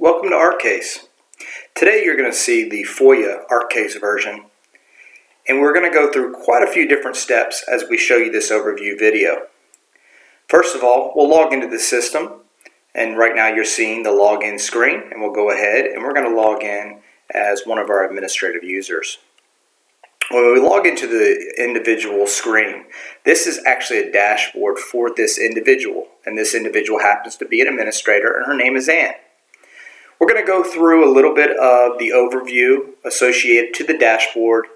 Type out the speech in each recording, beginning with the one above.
Welcome to ArkCase. Today you're going to see the FOIA ArkCase version, and we're going to go through quite a few different steps as we show you this overview video. First of all, we'll log into the system, and right now you're seeing the login screen, and we'll go ahead and we're going to log in as one of our administrative users. When we log into the individual screen, this is actually a dashboard for this individual, and this individual happens to be an administrator, and her name is Ann. We're going to go through a little bit of the overview associated to the dashboard,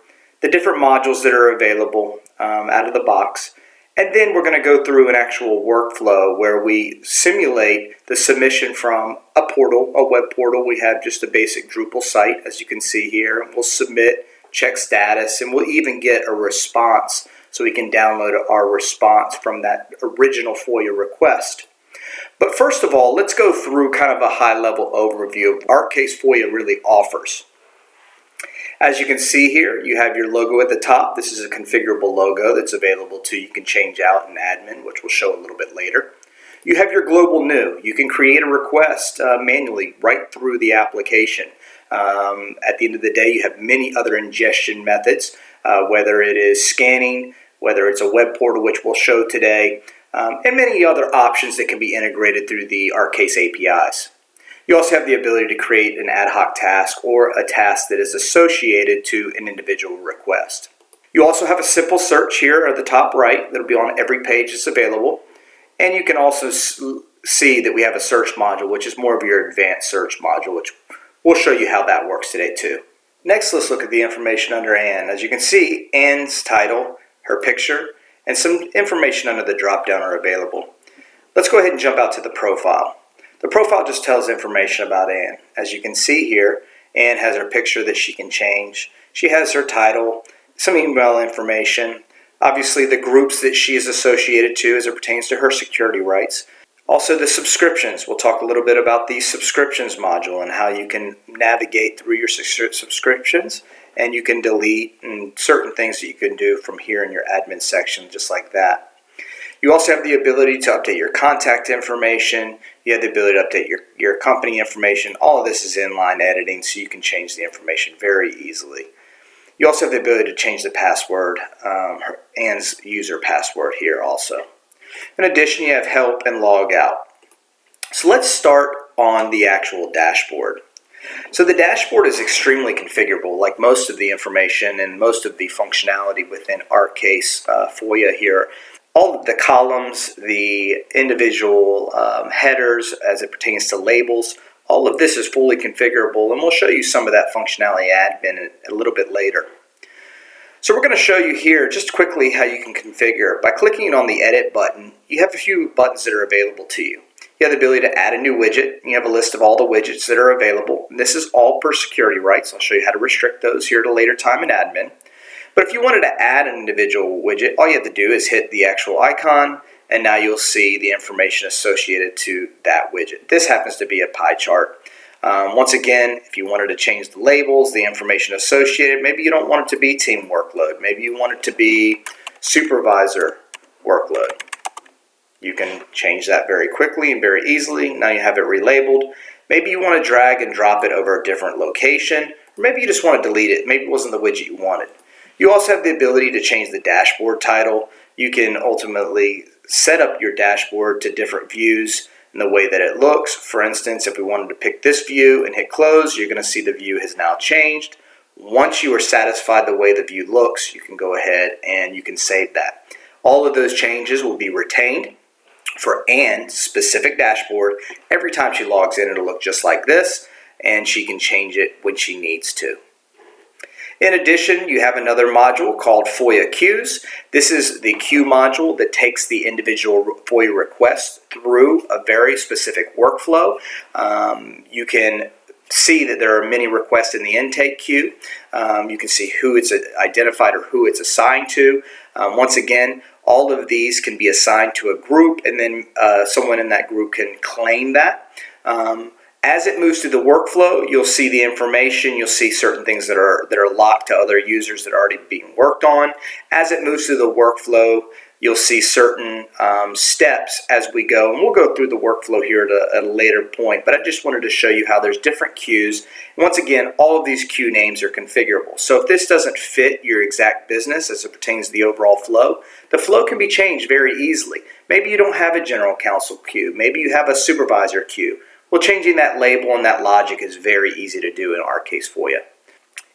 the different modules that are available out of the box, and then we're going to go through an actual workflow where we simulate the submission from a portal, a web portal. We have just a basic Drupal site, as you can see here. We'll submit, check status, and we'll even get a response so we can download our response from that original FOIA request. But first of all, let's go through kind of a high-level overview of what ArkCase FOIA really offers. As you can see here, you have your logo at the top. This is a configurable logo that's available to you can change out in admin, which we'll show a little bit later. You have your global new. You can create a request manually right through the application. At the end of the day, you have many other ingestion methods, whether it is scanning, whether it's a web portal, which we'll show today, and many other options that can be integrated through the ArkCase APIs. You also have the ability to create an ad hoc task or a task that is associated to an individual request. You also have a simple search here at the top right that will be on every page that's available. And you can also see that we have a search module, which is more of your advanced search module, which we'll show you how that works today too. Next, let's look at the information under Ann. As you can see, Ann's title, her picture, and some information under the drop-down are available. Let's go ahead and jump out to the profile. The profile just tells information about Ann. As you can see here, Ann has her picture that she can change. She has her title, some email information, obviously the groups that she is associated to as it pertains to her security rights. Also the subscriptions. We'll talk a little bit about the subscriptions module and how you can navigate through your subscriptions, and you can delete and certain things that you can do from here in your admin section, just like that. You also have the ability to update your contact information. You have the ability to update your company information. All of this is inline editing, so you can change the information very easily. You also have the ability to change the password, Ann's user password here also. In addition, you have help and log out. So let's start on the actual dashboard. So the dashboard is extremely configurable, like most of the information and most of the functionality within ArkCase FOIA here. All of the columns, the individual headers as it pertains to labels, all of this is fully configurable, and we'll show you some of that functionality admin a little bit later. So we're going to show you here just quickly how you can configure. By clicking on the edit button, you have a few buttons that are available to you. You have the ability to add a new widget. You have a list of all the widgets that are available. And this is all per security rights. I'll show you how to restrict those here at a later time in admin. But if you wanted to add an individual widget, all you have to do is hit the actual icon, and now you'll see the information associated to that widget. This happens to be a pie chart. Once again, if you wanted to change the labels, the information associated, maybe you don't want it to be team workload. Maybe you want it to be supervisor workload. You can change that very quickly and very easily. Now you have it relabeled. Maybe you want to drag and drop it over a different location, or maybe you just want to delete it. Maybe it wasn't the widget you wanted. You also have the ability to change the dashboard title. You can ultimately set up your dashboard to different views and the way that it looks. For instance, if we wanted to pick this view and hit close, you're going to see the view has now changed. Once you are satisfied the way the view looks, you can go ahead and you can save that. All of those changes will be retained for Ann's specific dashboard. Every time she logs in, it'll look just like this, and she can change it when she needs to. In addition, you have another module called FOIA Queues. This is the queue module that takes the individual FOIA request through a very specific workflow. You can see that there are many requests in the intake queue. You can see who it's identified or who it's assigned to. Once again, all of these can be assigned to a group, and then someone in that group can claim that. As it moves through the workflow, you'll see the information. You'll see certain things that are locked to other users that are already being worked on. As it moves through the workflow, you'll see certain steps as we go, and we'll go through the workflow here at a later point, but I just wanted to show you how there's different queues. And once again, all of these queue names are configurable. So if this doesn't fit your exact business as it pertains to the overall flow, the flow can be changed very easily. Maybe you don't have a general counsel queue, maybe you have a supervisor queue. Well, changing that label and that logic is very easy to do in ArkCase FOIA.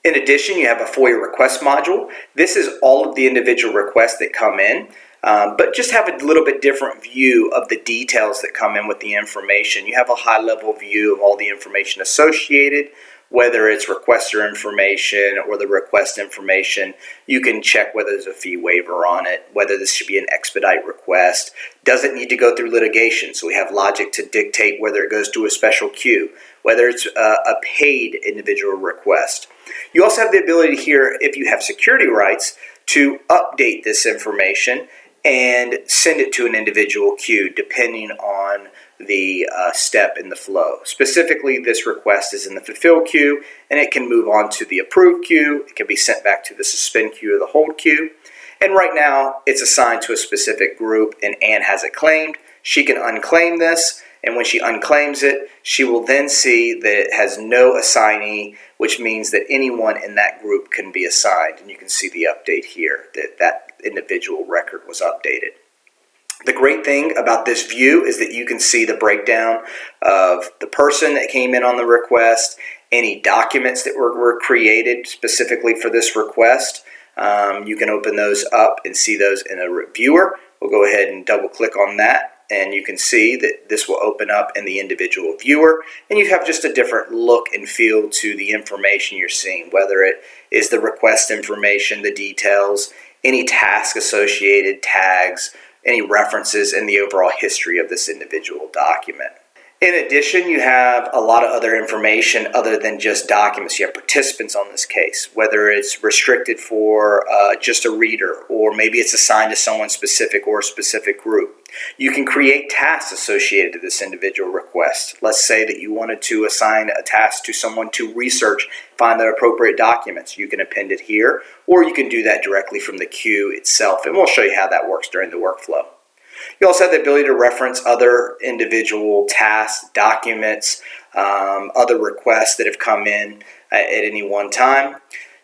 In addition, you have a FOIA request module. This is all of the individual requests that come in, but just have a little bit different view of the details that come in with the information. You have a high-level view of all the information associated, whether it's requester information or the request information. You can check whether there's a fee waiver on it, whether this should be an expedite request. Does it need to go through litigation? So we have logic to dictate whether it goes to a special queue, whether it's a paid individual request. You also have the ability here, if you have security rights, to update this information and send it to an individual queue depending on the step in the flow. Specifically, this request is in the fulfill queue, and it can move on to the approve queue. It can be sent back to the suspend queue or the hold queue. And right now, it's assigned to a specific group, and Ann has it claimed. She can unclaim this, and when she unclaims it, she will then see that it has no assignee, which means that anyone in that group can be assigned. And you can see the update here that that individual record was updated. The great thing about this view is that you can see the breakdown of the person that came in on the request, any documents that were created specifically for this request. You can open those up and see those in a reviewer. We'll go ahead and double click on that, and you can see that this will open up in the individual viewer, and you have just a different look and feel to the information you're seeing, whether it is the request information, the details, any task associated, tags, any references, and the overall history of this individual document. In addition, you have a lot of other information other than just documents. You have participants on this case, whether it's restricted for just a reader, or maybe it's assigned to someone specific or a specific group. You can create tasks associated to this individual request. Let's say that you wanted to assign a task to someone to research, find the appropriate documents. You can append it here, or you can do that directly from the queue itself, and we'll show you how that works during the workflow. You also have the ability to reference other individual tasks, documents, other requests that have come in at any one time.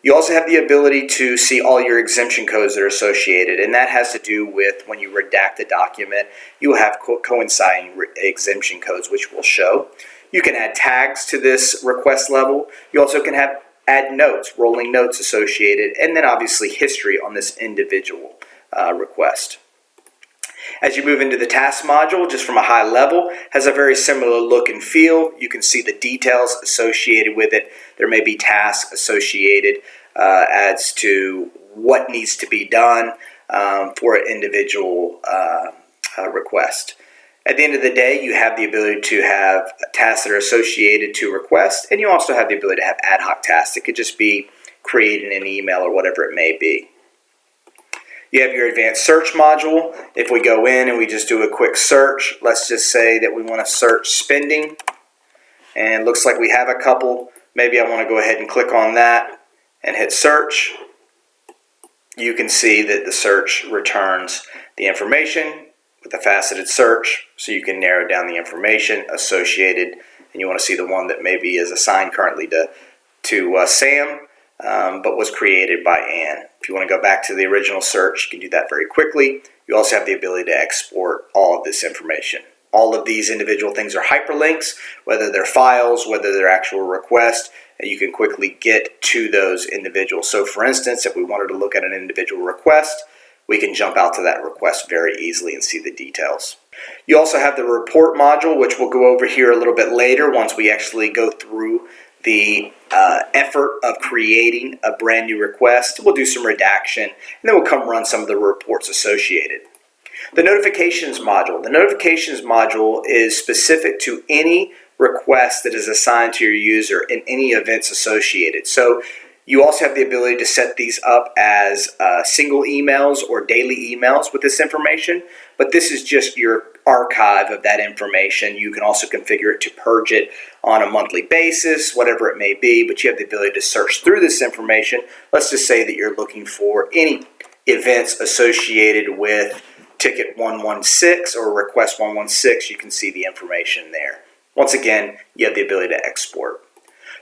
You also have the ability to see all your exemption codes that are associated, and that has to do with when you redact a document, you will have coinciding exemption codes, which we'll show. You can add tags to this request level. You also can add notes, rolling notes associated, and then obviously history on this individual request. As you move into the task module, just from a high level, has a very similar look and feel. You can see the details associated with it. There may be tasks associated as to what needs to be done for an individual request. At the end of the day, you have the ability to have tasks that are associated to request, and you also have the ability to have ad hoc tasks. It could just be creating an email or whatever it may be. You have your advanced search module. If we go in and we just do a quick search, let's just say that we want to search spending, and it looks like we have a couple. Maybe I want to go ahead and click on that and hit search. You can see that the search returns the information with a faceted search, so you can narrow down the information associated, and you want to see the one that maybe is assigned currently to Sam, but was created by Ann. If you want to go back to the original search, you can do that very quickly. You also have the ability to export all of this information. All of these individual things are hyperlinks, whether they're files, whether they're actual requests, and you can quickly get to those individuals. So for instance, if we wanted to look at an individual request, we can jump out to that request very easily and see the details. You also have the report module, which we'll go over here a little bit later once we actually go through the effort of creating a brand new request. We'll do some redaction, and then we'll come run some of the reports associated. The notifications module. The notifications module is specific to any request that is assigned to your user and any events associated. So you also have the ability to set these up as single emails or daily emails with this information, but this is just your archive of that information. You can also configure it to purge it on a monthly basis, whatever it may be, but you have the ability to search through this information. Let's just say that you're looking for any events associated with ticket 116 or request 116, you can see the information there. Once again, you have the ability to export.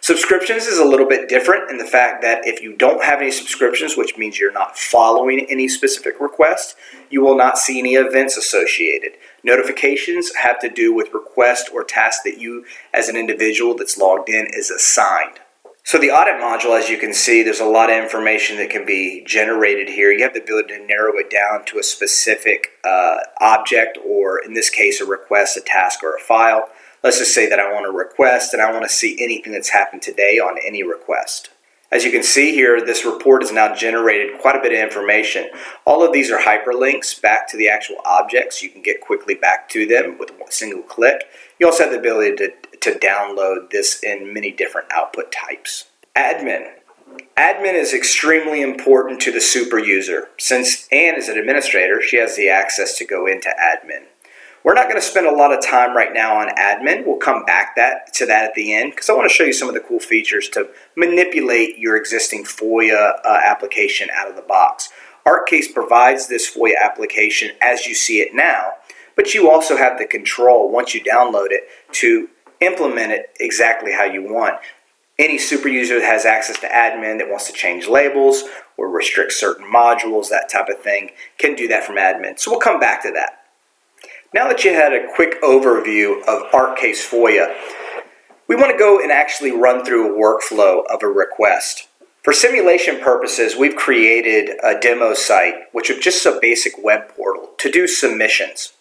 Subscriptions is a little bit different in the fact that if you don't have any subscriptions, which means you're not following any specific request, you will not see any events associated. Notifications have to do with requests or tasks that you as an individual that's logged in is assigned. So the audit module, as you can see, there's a lot of information that can be generated here. You have the ability to narrow it down to a specific object, or in this case, a request, a task, or a file. Let's just say that I want a request and I want to see anything that's happened today on any request. As you can see here, this report has now generated quite a bit of information. All of these are hyperlinks back to the actual objects. You can get quickly back to them with a single click. You also have the ability to download this in many different output types. Admin. Admin is extremely important to the super user. Since Anne is an administrator, she has the access to go into admin. We're not going to spend a lot of time right now on admin. We'll come back to that at the end because I want to show you some of the cool features to manipulate your existing FOIA application out of the box. ArkCase provides this FOIA application as you see it now, but you also have the control once you download it to implement it exactly how you want. Any super user that has access to admin that wants to change labels or restrict certain modules, that type of thing, can do that from admin. So we'll come back to that. Now that you had a quick overview of ArkCase FOIA, we want to go and actually run through a workflow of a request. For simulation purposes, we've created a demo site, which is just a basic web portal to do submissions.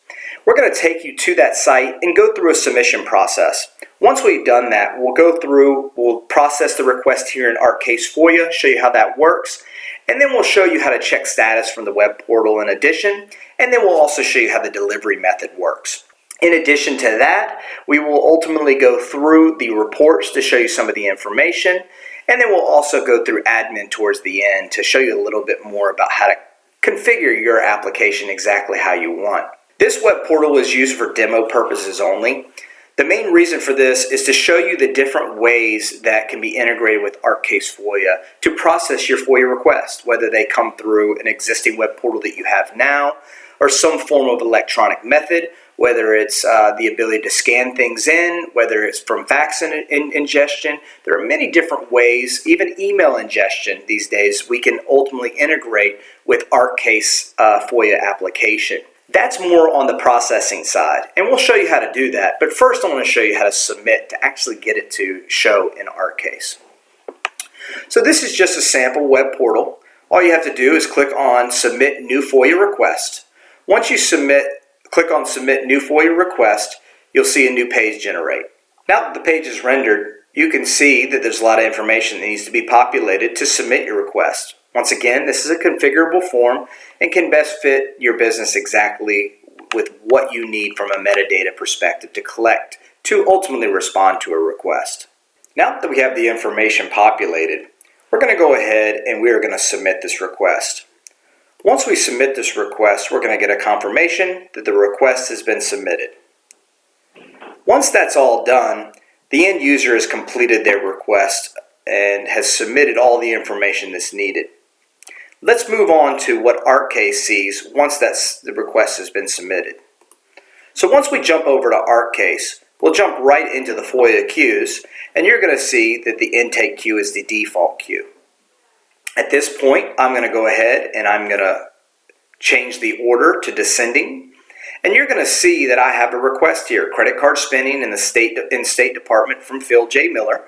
We're going to take you to that site and go through a submission process. Once we've done that, we'll process the request here in ArkCase FOIA, show you how that works, and then we'll show you how to check status from the web portal in addition, and then we'll also show you how the delivery method works. In addition to that, we will ultimately go through the reports to show you some of the information, and then we'll also go through admin towards the end to show you a little bit more about how to configure your application exactly how you want. This web portal is used for demo purposes only. The main reason for this is to show you the different ways that can be integrated with ArkCase FOIA to process your FOIA request, whether they come through an existing web portal that you have now or some form of electronic method, whether it's the ability to scan things in, whether it's from fax ingestion. There are many different ways, even email ingestion these days, we can ultimately integrate with ArkCase FOIA application. That's more on the processing side, and we'll show you how to do that. But first I want to show you how to submit to actually get it to show in ArkCase. So this is just a sample web portal. All you have to do is click on Submit New FOIA Request. Once you click on Submit New FOIA Request, you'll see a new page generate. Now that the page is rendered, you can see that there's a lot of information that needs to be populated to submit your request. Once again, this is a configurable form and can best fit your business exactly with what you need from a metadata perspective to collect to ultimately respond to a request. Now that we have the information populated, we're going to go ahead and we are going to submit this request. Once we submit this request, we're going to get a confirmation that the request has been submitted. Once that's all done, the end user has completed their request and has submitted all the information that's needed. Let's move on to what ArkCase sees once the request has been submitted. So once we jump over to ArkCase, we'll jump right into the FOIA queues, and you're going to see that the intake queue is the default queue. At this point, I'm going to go ahead and I'm going to change the order to descending, and you're going to see that I have a request here, credit card spending in the State Department from Phil J. Miller,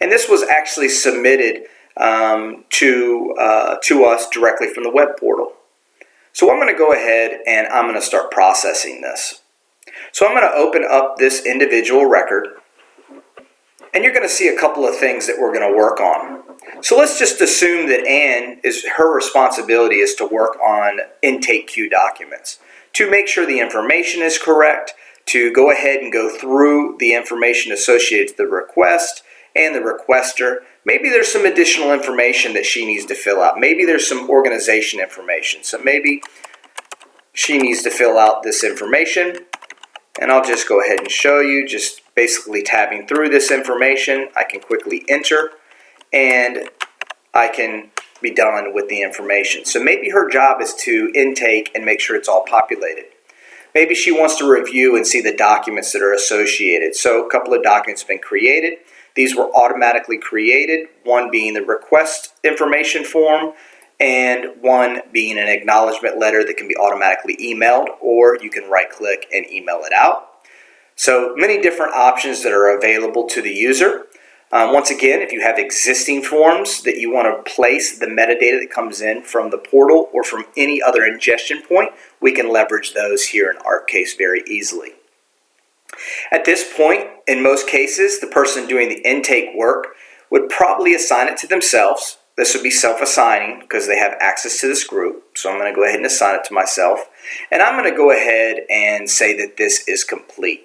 and this was actually submitted to us directly from the web portal. So I'm going to go ahead and I'm going to start processing this. So I'm going to open up this individual record, and you're going to see a couple of things that we're going to work on. So let's just assume that her responsibility is to work on intake queue documents to make sure the information is correct, to go ahead and go through the information associated with the request and the requester. Maybe there's some additional information that she needs to fill out. Maybe there's some organization information. So maybe she needs to fill out this information. And I'll just go ahead and show you, just basically tabbing through this information. I can quickly enter, and I can be done with the information. So maybe her job is to intake and make sure it's all populated. Maybe she wants to review and see the documents that are associated. So a couple of documents have been created. These were automatically created, one being the request information form and one being an acknowledgement letter that can be automatically emailed, or you can right click and email it out. So many different options that are available to the user. Once again, if you have existing forms that you want to place the metadata that comes in from the portal or from any other ingestion point, we can leverage those here in ArkCase very easily. At this point, in most cases, the person doing the intake work would probably assign it to themselves. This would be self-assigning because they have access to this group. So I'm going to go ahead and assign it to myself. And I'm going to go ahead and say that this is complete.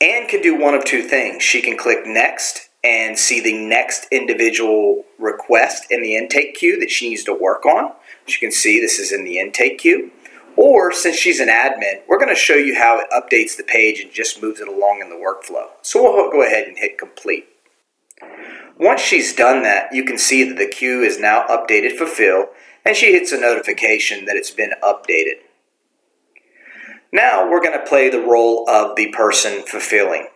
Anne can do one of two things. She can click next and see the next individual request in the intake queue that she needs to work on. As you can see, this is in the intake queue. Or since she's an admin, we're going to show you how it updates the page and just moves it along in the workflow. So we'll go ahead and hit complete. Once she's done that, you can see that the queue is now updated fulfill, and she hits a notification that it's been updated. Now we're going to play the role of the person fulfilling.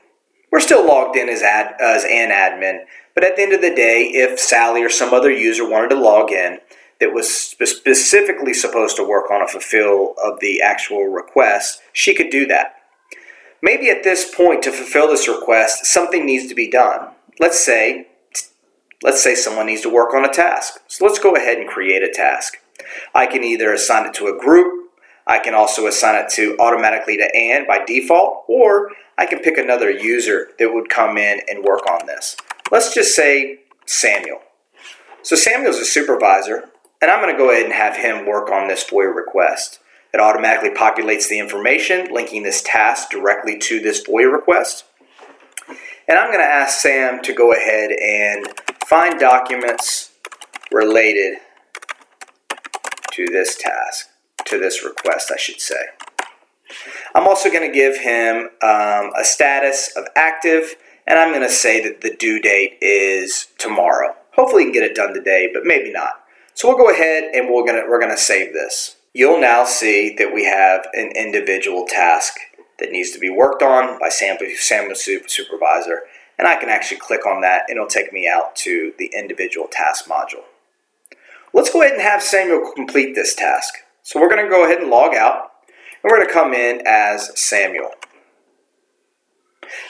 We're still logged in as an admin, but at the end of the day, if Sally or some other user wanted to log in that was specifically supposed to work on a fulfill of the actual request, she could do that. Maybe at this point, to fulfill this request, something needs to be done. Let's say someone needs to work on a task. So let's go ahead and create a task. I can either assign it to a group, I can also assign it to automatically to Anne by default, or I can pick another user that would come in and work on this. Let's just say Samuel. So Samuel's a supervisor, and I'm going to go ahead and have him work on this FOIA request. It automatically populates the information, linking this task directly to this FOIA request. And I'm going to ask Sam to go ahead and find documents related to this task. To this request, I should say. I'm also going to give him a status of active, and I'm going to say that the due date is tomorrow. Hopefully we can get it done today, but maybe not. So we'll go ahead and we're going to save this. You'll now see that we have an individual task that needs to be worked on by Samuel's supervisor, and I can actually click on that and it'll take me out to the individual task module. Let's go ahead and have Samuel complete this task. So we're going to go ahead and log out, and we're going to come in as Samuel.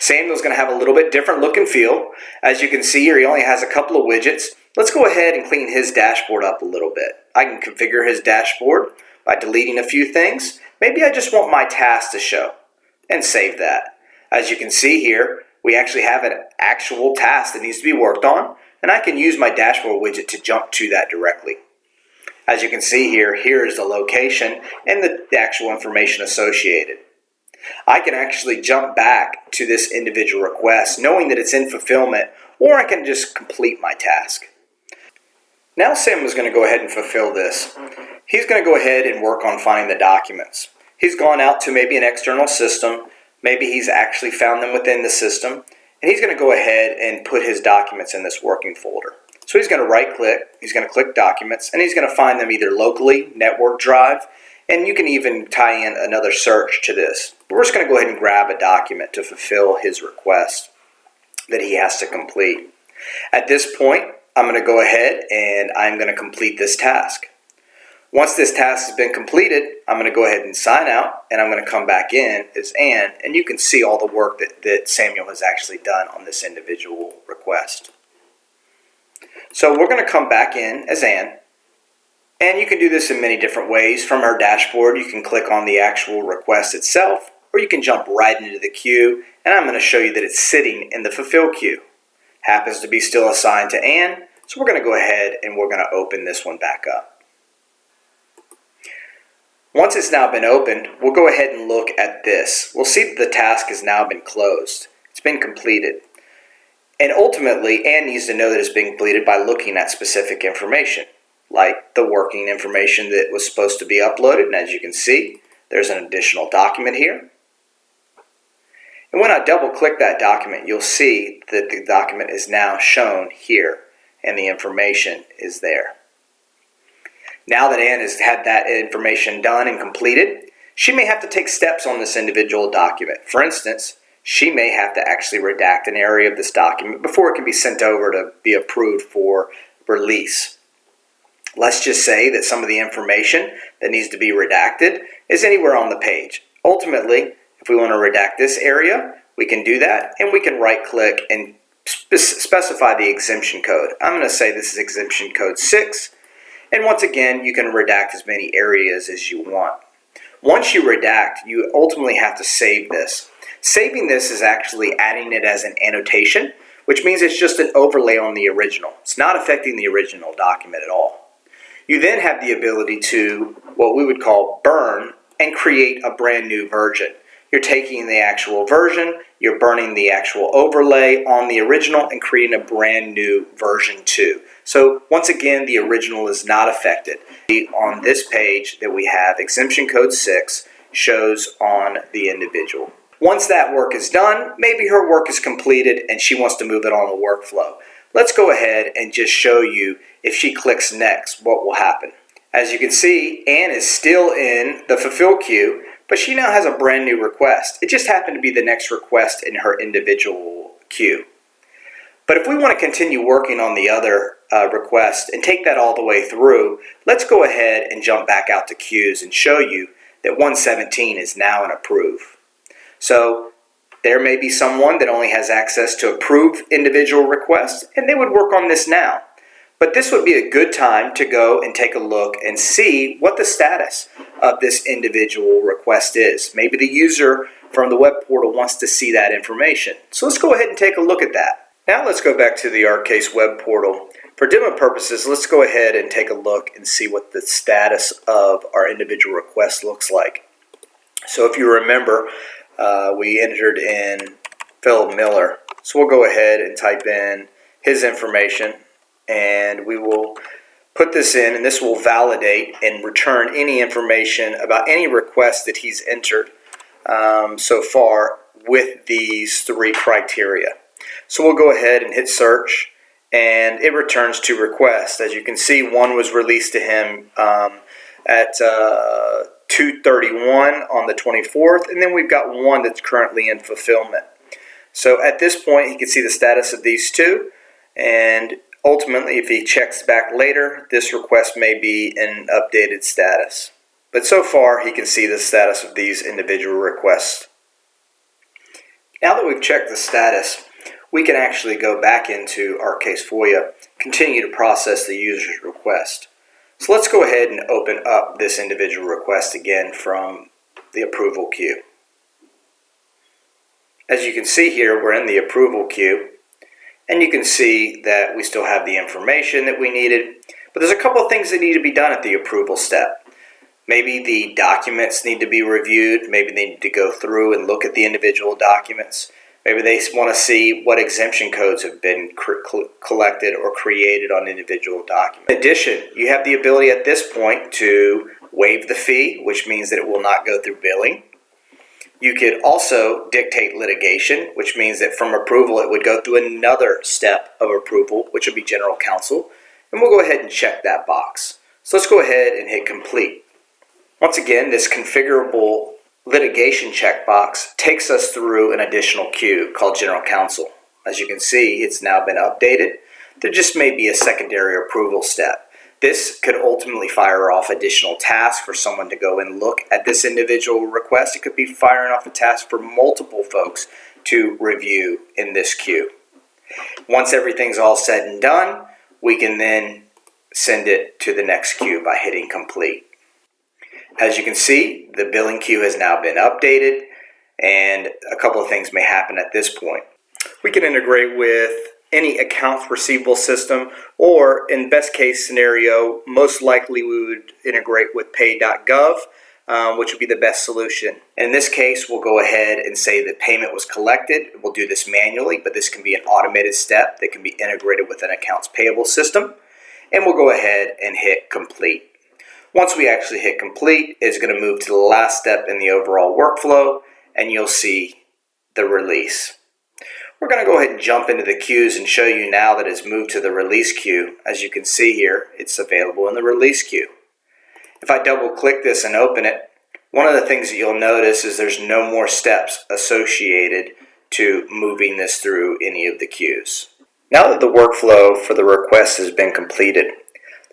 Samuel's going to have a little bit different look and feel. As you can see here, he only has a couple of widgets. Let's go ahead and clean his dashboard up a little bit. I can configure his dashboard by deleting a few things. Maybe I just want my task to show, and save that. As you can see here, we actually have an actual task that needs to be worked on, and I can use my dashboard widget to jump to that directly. As you can see here, here is the location and the actual information associated. I can actually jump back to this individual request knowing that it's in fulfillment, or I can just complete my task. Now Sam is going to go ahead and fulfill this. He's going to go ahead and work on finding the documents. He's gone out to maybe an external system, maybe he's actually found them within the system, and he's going to go ahead and put his documents in this working folder. So he's going to right click, he's going to click documents, and he's going to find them either locally, network drive, and you can even tie in another search to this. But we're just going to go ahead and grab a document to fulfill his request that he has to complete. At this point, I'm going to go ahead and I'm going to complete this task. Once this task has been completed, I'm going to go ahead and sign out, and I'm going to come back in as Anne, and you can see all the work that Samuel has actually done on this individual request. So we're going to come back in as Anne, and you can do this in many different ways. From our dashboard, you can click on the actual request itself, or you can jump right into the queue, and I'm going to show you that it's sitting in the fulfill queue. Happens to be still assigned to Anne, so we're going to go ahead and we're going to open this one back up. Once it's now been opened, we'll go ahead and look at this. We'll see that the task has now been closed. It's been completed. And ultimately, Anne needs to know that it's being completed by looking at specific information, like the working information that was supposed to be uploaded. And as you can see, there's an additional document here. And when I double click that document, you'll see that the document is now shown here and the information is there. Now that Ann has had that information done and completed, she may have to take steps on this individual document. For instance, she may have to actually redact an area of this document before it can be sent over to be approved for release. Let's just say that some of the information that needs to be redacted is anywhere on the page. Ultimately, if we want to redact this area, we can do that, and we can right-click and specify the exemption code. I'm going to say this is exemption code 6, and once again, you can redact as many areas as you want. Once you redact, you ultimately have to save this. Saving this is actually adding it as an annotation, which means it's just an overlay on the original. It's not affecting the original document at all. You then have the ability to, what we would call, burn and create a brand new version. You're taking the actual version, you're burning the actual overlay on the original and creating a brand new version 2. So once again, the original is not affected. On this page that we have, exemption code 6 shows on the individual. Once that work is done, maybe her work is completed and she wants to move it on the workflow. Let's go ahead and just show you if she clicks next, what will happen. As you can see, Ann is still in the fulfill queue, but she now has a brand new request. It just happened to be the next request in her individual queue. But if we want to continue working on the other request and take that all the way through, let's go ahead and jump back out to queues and show you that 117 is now an approve. So there may be someone that only has access to approve individual requests, and they would work on this now. But this would be a good time to go and take a look and see what the status of this individual request is. Maybe the user from the web portal wants to see that information. So let's go ahead and take a look at that. Now let's go back to the ArkCase web portal. For demo purposes, let's go ahead and take a look and see what the status of our individual request looks like. So if you remember, we entered in Phil Miller. So we'll go ahead and type in his information, and we will put this in, and this will validate and return any information about any request that he's entered so far with these 3 criteria. So we'll go ahead and hit search, and it returns 2 requests. As you can see, one was released to him at 2:31 on the 24th, and then we've got one that's currently in fulfillment. So at this point, he can see the status of these 2, and ultimately, if he checks back later, this request may be in updated status. But so far, he can see the status of these individual requests. Now that we've checked the status, we can actually go back into ArkCase FOIA, continue to process the user's request. So let's go ahead and open up this individual request again from the approval queue. As you can see here, we're in the approval queue, and you can see that we still have the information that we needed, but there's a couple of things that need to be done at the approval step. Maybe the documents need to be reviewed, maybe they need to go through and look at the individual documents. Maybe they want to see what exemption codes have been collected or created on individual documents. In addition, you have the ability at this point to waive the fee, which means that it will not go through billing. You could also dictate litigation, which means that from approval it would go through another step of approval, which would be general counsel. And we'll go ahead and check that box. So let's go ahead and hit complete. Once again, this configurable litigation checkbox takes us through an additional queue called general counsel. As you can see, it's now been updated. There just may be a secondary approval step. This could ultimately fire off additional tasks for someone to go and look at this individual request. It could be firing off a task for multiple folks to review in this queue. Once everything's all said and done, we can then send it to the next queue by hitting complete. As you can see, the billing queue has now been updated, and a couple of things may happen at this point. We can integrate with any accounts receivable system, or in best case scenario, most likely we would integrate with pay.gov, which would be the best solution. In this case, we'll go ahead and say that payment was collected. We'll do this manually, but this can be an automated step that can be integrated with an accounts payable system. And we'll go ahead and hit complete. Once we actually hit complete, it's going to move to the last step in the overall workflow, and you'll see the release. We're going to go ahead and jump into the queues and show you now that it's moved to the release queue. As you can see here, it's available in the release queue. If I double click this and open it, one of the things that you'll notice is there's no more steps associated to moving this through any of the queues. Now that the workflow for the request has been completed,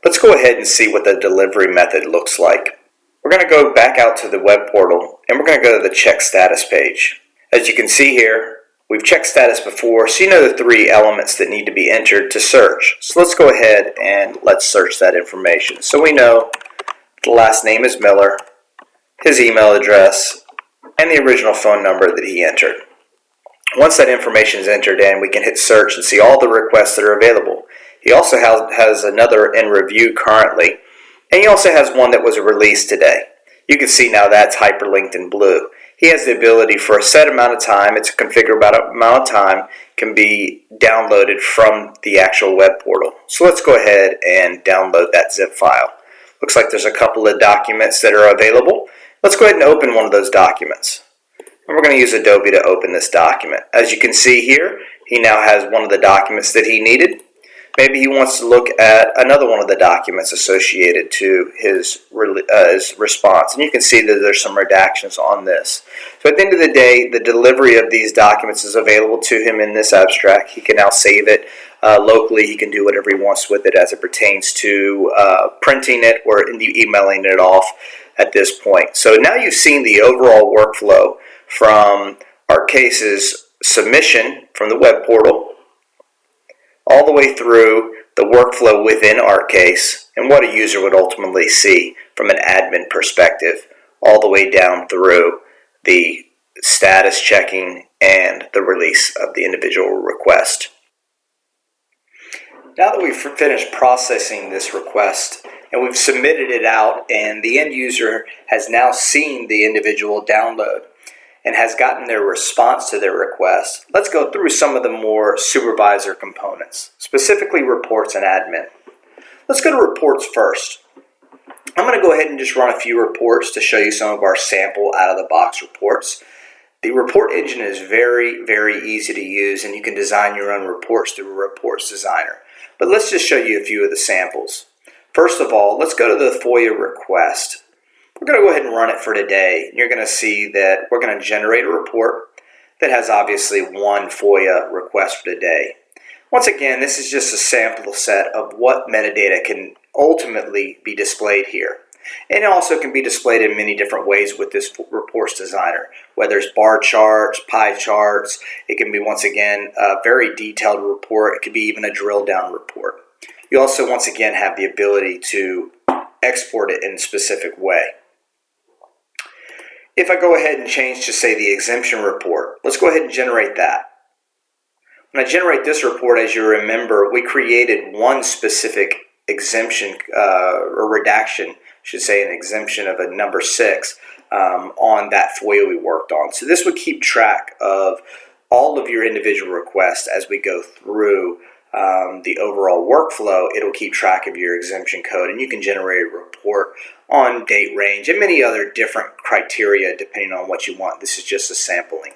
let's go ahead and see what the delivery method looks like. We're going to go back out to the web portal and we're going to go to the check status page. As you can see here, we've checked status before, so you know the 3 elements that need to be entered to search. So let's go ahead and let's search that information. So we know the last name is Miller, his email address, and the original phone number that he entered. Once that information is entered in, we can hit search and see all the requests that are available. He also has another in review currently, and he also has one that was released today. You can see now that's hyperlinked in blue. He has the ability for a set amount of time, it's a configurable amount of time, can be downloaded from the actual web portal. So let's go ahead and download that zip file. Looks like there's a couple of documents that are available. Let's go ahead and open one of those documents. And we're going to use Adobe to open this document. As you can see here, he now has one of the documents that he needed. Maybe he wants to look at another one of the documents associated to his response. And you can see that there's some redactions on this. So at the end of the day, the delivery of these documents is available to him in this abstract. He can now save it locally. He can do whatever he wants with it as it pertains to printing it or emailing it off at this point. So now you've seen the overall workflow from ArkCase's submission from the web portal all the way through the workflow within ArkCase and what a user would ultimately see from an admin perspective, all the way down through the status checking and the release of the individual request. Now that we've finished processing this request and we've submitted it out and the end user has now seen the individual download and has gotten their response to their request, let's go through some of the more supervisor components, specifically reports and admin. Let's go to reports first. I'm going to go ahead and just run a few reports to show you some of our sample out-of-the-box reports. The report engine is very, very easy to use, and you can design your own reports through a reports designer. But let's just show you a few of the samples. First of all, let's go to the FOIA request. We're going to go ahead and run it for today. You're going to see that we're going to generate a report that has obviously one FOIA request for today. Once again, this is just a sample set of what metadata can ultimately be displayed here. And it also can be displayed in many different ways with this reports designer, whether it's bar charts, pie charts. It can be, once again, a very detailed report. It could be even a drill down report. You also, once again, have the ability to export it in a specific way. If I go ahead and change to, say, the exemption report, let's go ahead and generate that. When I generate this report, as you remember, we created one specific exemption or redaction, I should say an exemption of a number 6 on that FOIA we worked on. So this would keep track of all of your individual requests as we go through the overall workflow. It'll keep track of your exemption code, and you can generate a report on date range and many other different criteria depending on what you want. This is just a sampling.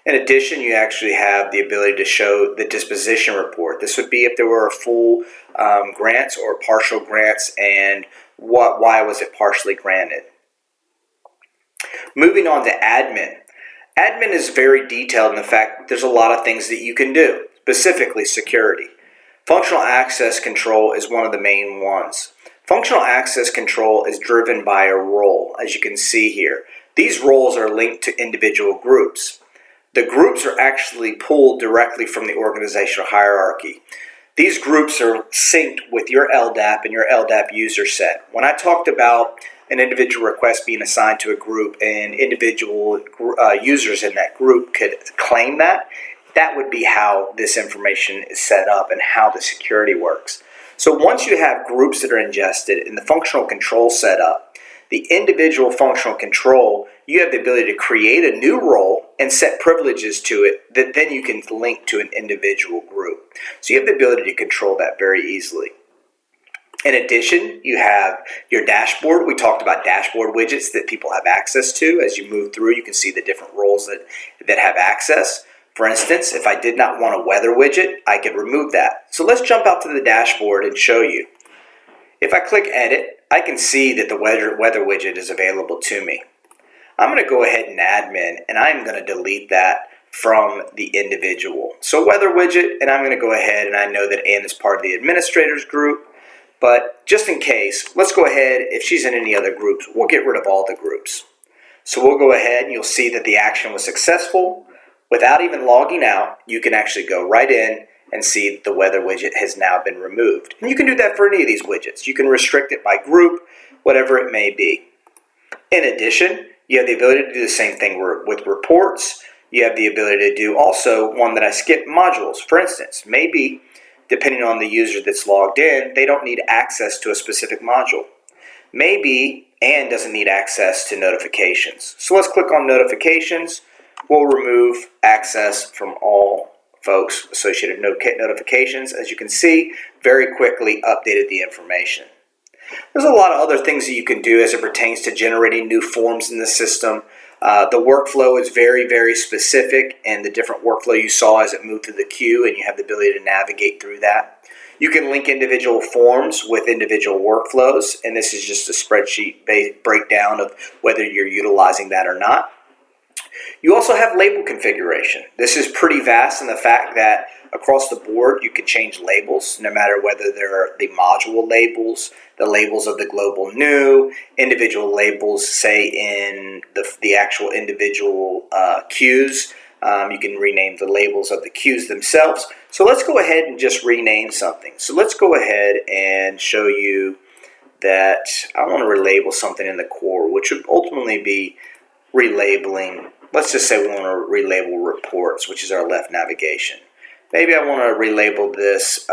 In addition, you actually have the ability to show the disposition report. This would be if there were full grants or partial grants, and why was it partially granted. Moving on to admin. Admin is very detailed in the fact that there's a lot of things that you can do, specifically security. Functional access control is one of the main ones. Functional access control is driven by a role, as you can see here. These roles are linked to individual groups. The groups are actually pulled directly from the organizational hierarchy. These groups are synced with your LDAP and your LDAP user set. When I talked about an individual request being assigned to a group and individual users in that group could claim that, that would be how this information is set up and how the security works. So once you have groups that are ingested in the functional control setup, the individual functional control, you have the ability to create a new role and set privileges to it that then you can link to an individual group. So you have the ability to control that very easily. In addition, you have your dashboard. We talked about dashboard widgets that people have access to. As you move through, you can see the different roles that have access. For instance, if I did not want a weather widget, I could remove that. So let's jump out to the dashboard and show you. If I click Edit, I can see that the weather widget is available to me. I'm going to go ahead and admin, and I'm going to delete that from the individual. So weather widget, and I'm going to go ahead, and I know that Ann is part of the administrators group, but just in case, let's go ahead, if she's in any other groups, we'll get rid of all the groups. So we'll go ahead and you'll see that the action was successful. Without even logging out, you can actually go right in and see that the weather widget has now been removed. And you can do that for any of these widgets. You can restrict it by group, whatever it may be. In addition, you have the ability to do the same thing with reports. You have the ability to do also one that I skipped, modules. For instance, maybe depending on the user that's logged in, they don't need access to a specific module. Maybe Ann doesn't need access to notifications. So let's click on notifications. We'll remove access from all folks associated notifications. As you can see, very quickly updated the information. There's a lot of other things that you can do as it pertains to generating new forms in the system. The workflow is very, very specific, and the different workflow you saw as it moved through the queue, and you have the ability to navigate through that. You can link individual forms with individual workflows, and this is just a spreadsheet breakdown of whether you're utilizing that or not. You also have label configuration. This is pretty vast in the fact that across the board you can change labels, no matter whether they're the module labels, the labels of the global new, individual labels, say in the actual individual queues. You can rename the labels of the queues themselves. So let's go ahead and just rename something. So let's go ahead and show you that I want to relabel something in the core, which would ultimately be relabeling. Let's just say we want to relabel reports, which is our left navigation. Maybe I want to relabel this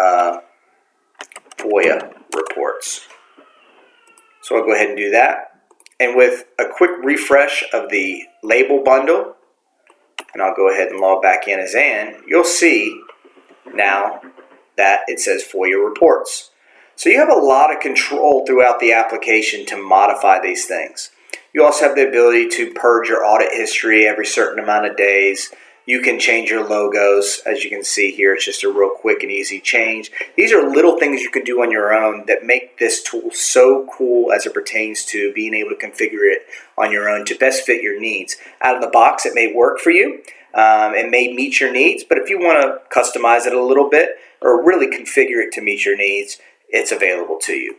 FOIA reports. So I'll go ahead and do that. And with a quick refresh of the label bundle, and I'll go ahead and log back in as Ann, you'll see now that it says FOIA reports. So you have a lot of control throughout the application to modify these things. You also have the ability to purge your audit history every certain amount of days. You can change your logos. As you can see here, it's just a real quick and easy change. These are little things you can do on your own that make this tool so cool as it pertains to being able to configure it on your own to best fit your needs. Out of the box, it may work for you. It may meet your needs, but if you want to customize it a little bit or really configure it to meet your needs, it's available to you.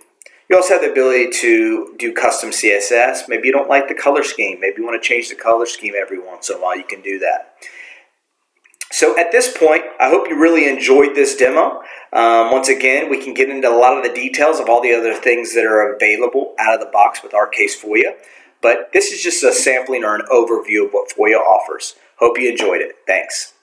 You also have the ability to do custom CSS. Maybe you don't like the color scheme. Maybe you want to change the color scheme every once in a while. You can do that. So at this point, I hope you really enjoyed this demo. Once again, we can get into a lot of the details of all the other things that are available out of the box with ArkCase FOIA. But this is just a sampling or an overview of what FOIA offers. Hope you enjoyed it. Thanks.